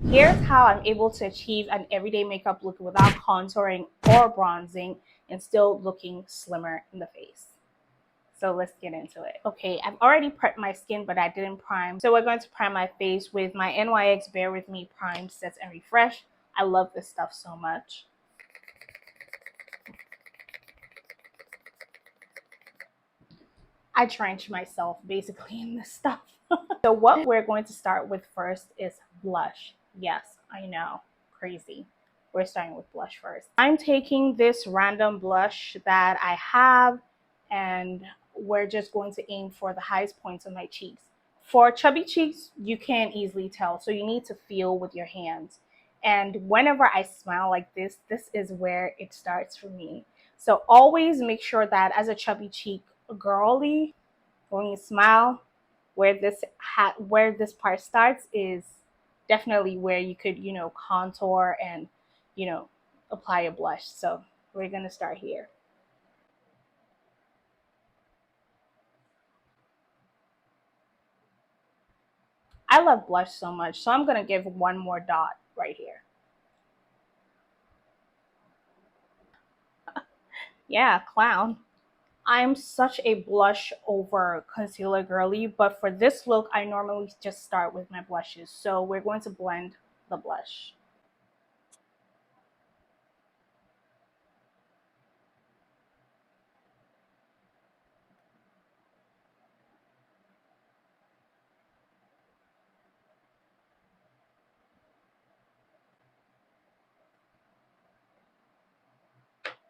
Here's how I'm able to achieve an everyday makeup look without contouring or bronzing and still looking slimmer in the face. So let's get into it. Okay, I've already prepped my skin, but I didn't prime. So we're going to prime my face with my NYX Bare With Me Prime Sets and Refresh. I love this stuff so much. I drench myself basically in this stuff. So what we're going to start with first is blush. Yes, I know, crazy. We're starting with blush first. I'm taking this random blush that I have, and we're just going to aim for the highest points of my cheeks. For chubby cheeks, you can easily tell, so you need to feel with your hands. And whenever I smile like this is where it starts for me. So always make sure that as a chubby cheek girly, when you smile, where this part starts is definitely where you could, contour and, you know, apply a blush. So we're gonna start here. I love blush so much, so I'm gonna give one more dot right here. Yeah, clown. I'm such a blush over concealer girly, but for this look, I normally just start with my blushes. So we're going to blend the blush.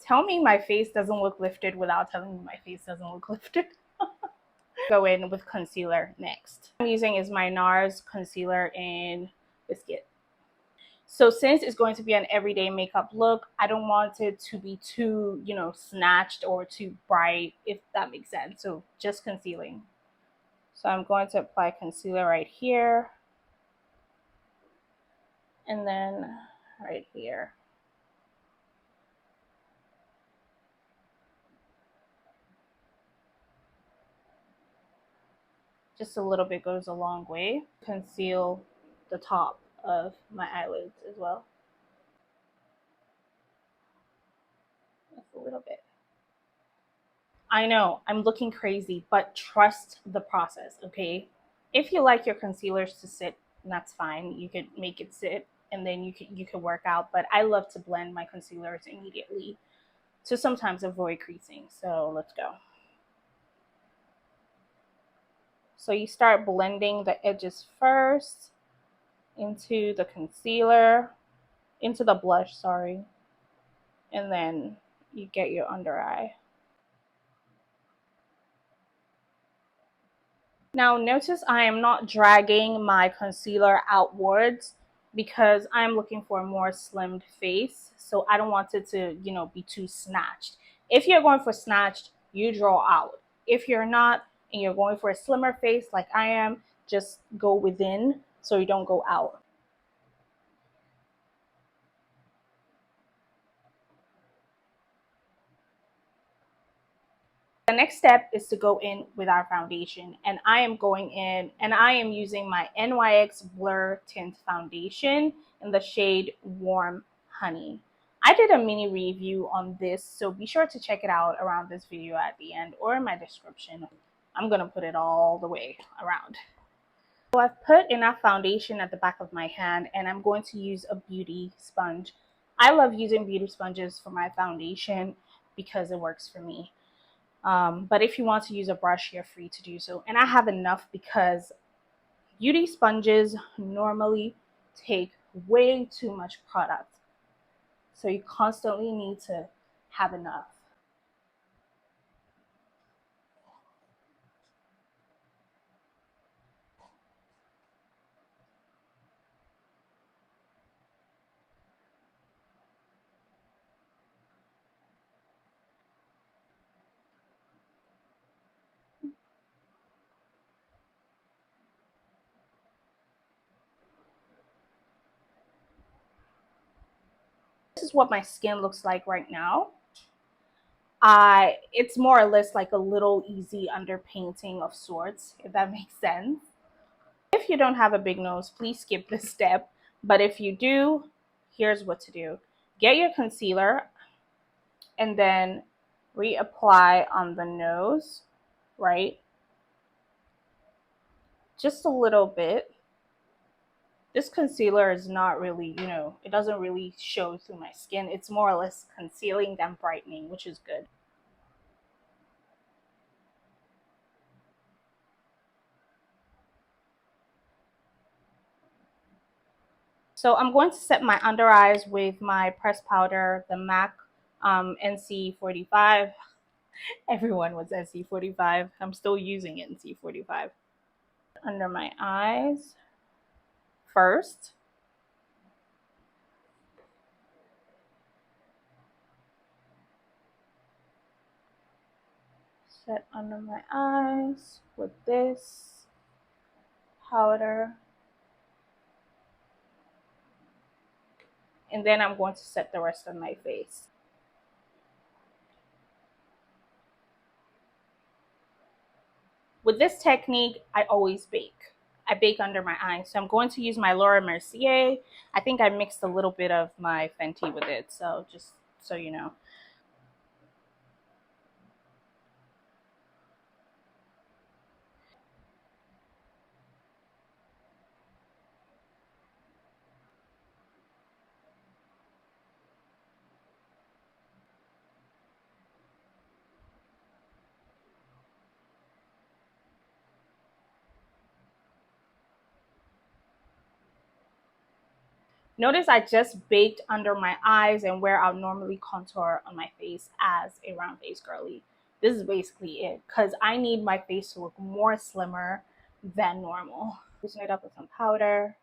Tell me my face doesn't look lifted without telling me my face doesn't look lifted. Go in with concealer next. I'm using is my NARS concealer in Biscuit. So since it's going to be an everyday makeup look, I don't want it to be too, snatched or too bright, if that makes sense. So just concealing. So I'm going to apply concealer right here and then right here. Just a little bit goes a long way. Conceal the top of my eyelids as well. Just a little bit. I know I'm looking crazy, but trust the process, okay? If you like your concealers to sit, that's fine. You could make it sit and then you could work out, but I love to blend my concealers immediately to sometimes avoid creasing. So let's go. So you start blending the edges first into the concealer, into the blush, sorry. And then you get your under eye. Now notice I am not dragging my concealer outwards because I'm looking for a more slimmed face. So I don't want it to, be too snatched. If you're going for snatched, you draw out. If you're not and you're going for a slimmer face like I am, just go within so you don't go out. The next step is to go in with our foundation, and I am going in and I am using my NYX Blur Tint Foundation in the shade Warm Honey. I did a mini review on this, so be sure to check it out around this video at the end or in my description. I'm gonna put it all the way around. So I've put enough foundation at the back of my hand and I'm going to use a beauty sponge. I love using beauty sponges for my foundation because it works for me. But if you want to use a brush, you're free to do so. And I have enough because beauty sponges normally take way too much product. So you constantly need to have enough. This is what my skin looks like right now. It's more or less like a little easy underpainting of sorts, if that makes sense. If you don't have a big nose, please skip this step. But if you do, here's what to do. Get your concealer and then reapply on the nose, right? Just a little bit. This concealer is not really, it doesn't really show through my skin. It's more or less concealing than brightening, which is good. So I'm going to set my under eyes with my pressed powder, the MAC NC45. Everyone was NC45. I'm still using NC45. Under my eyes first. Set under my eyes with this powder. And then I'm going to set the rest of my face. With this technique, I always bake. I bake under my eyes. So I'm going to use my Laura Mercier. I think I mixed a little bit of my Fenty with it. So just so you know. Notice I just baked under my eyes and where I'll normally contour on my face as a round face girly. This is basically it because I need my face to look more slimmer than normal. Loosen it up with some powder.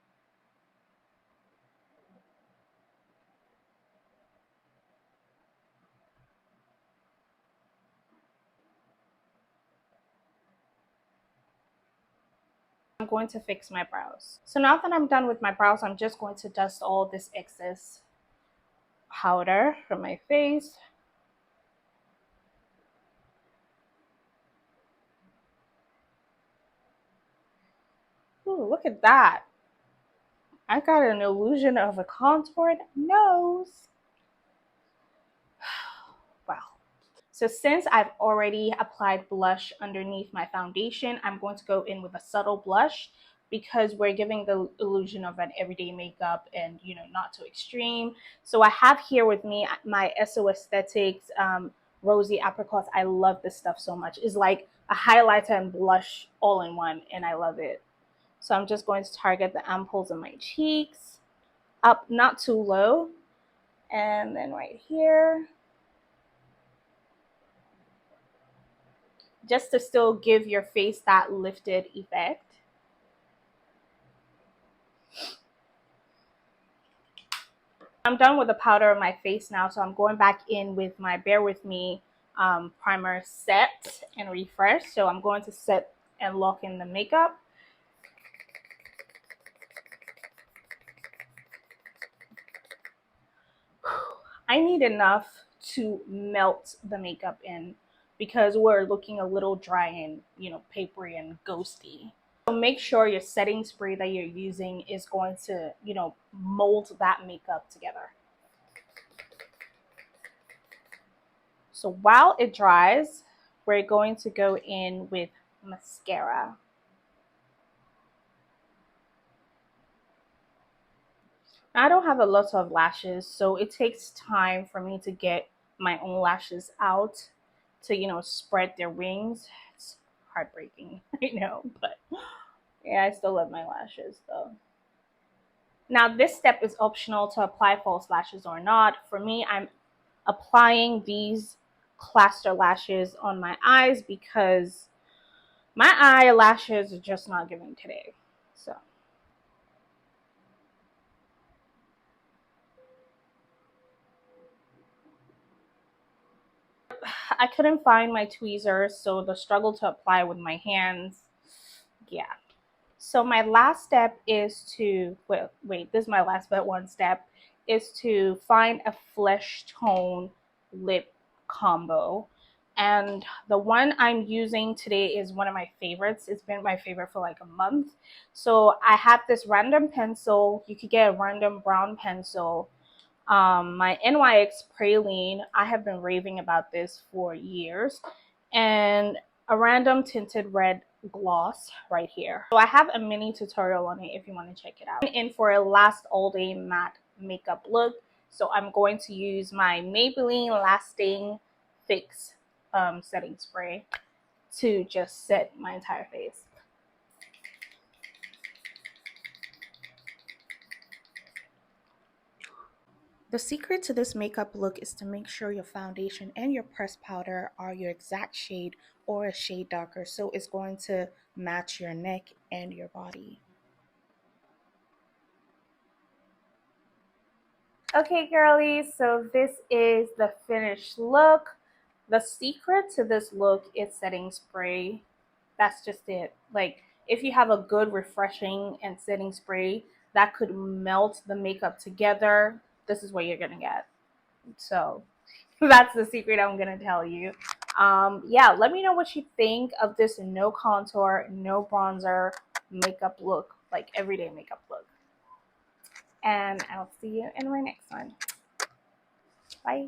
I'm going to fix my brows. So now that I'm done with my brows, I'm just going to dust all this excess powder from my face. Ooh, look at that. I got an illusion of a contoured nose. Wow. So since I've already applied blush underneath my foundation, I'm going to go in with a subtle blush because we're giving the illusion of an everyday makeup and, not too extreme. So I have here with me my SO Aesthetics Rosy Apricots. I love this stuff so much. It's like a highlighter and blush all in one, and I love it. So I'm just going to target the amples of my cheeks, up not too low, and then right here, just to still give your face that lifted effect. I'm done with the powder on my face now, so I'm going back in with my Bear With Me primer set and refresh. So I'm going to set and lock in the makeup. I need enough to melt the makeup in because we're looking a little dry and, papery and ghosty. So make sure your setting spray that you're using is going to, mold that makeup together. So while it dries, we're going to go in with mascara. I don't have a lot of lashes, so it takes time for me to get my own lashes out to, spread their wings. It's heartbreaking, I know, but yeah, I still love my lashes though. Now, this step is optional to apply false lashes or not. For me, I'm applying these cluster lashes on my eyes because my eyelashes are just not giving today. So I couldn't find my tweezers, so the struggle to apply with my hands, yeah. So my last step is to, well, wait, this is my last but one step, is to find a flesh tone lip combo. And the one I'm using today is one of my favorites. It's been my favorite for like a month. So I have this random pencil. You could get a random brown pencil. My NYX Praline, I have been raving about this for years. And a random tinted red gloss right here. So I have a mini tutorial on it if you want to check it out. In for a last all day matte makeup look. So I'm going to use my Maybelline Lasting Fix setting spray to just set my entire face. The secret to this makeup look is to make sure your foundation and your pressed powder are your exact shade or a shade darker, so it's going to match your neck and your body. Okay, girlies, so this is the finished look. The secret to this look is setting spray. That's just it. Like, if you have a good refreshing and setting spray that could melt the makeup together, this is what you're gonna get. So that's the secret I'm gonna tell you. Yeah, let me know what you think of this no contour, no bronzer makeup look, like everyday makeup look. And I'll see you in my next one. Bye.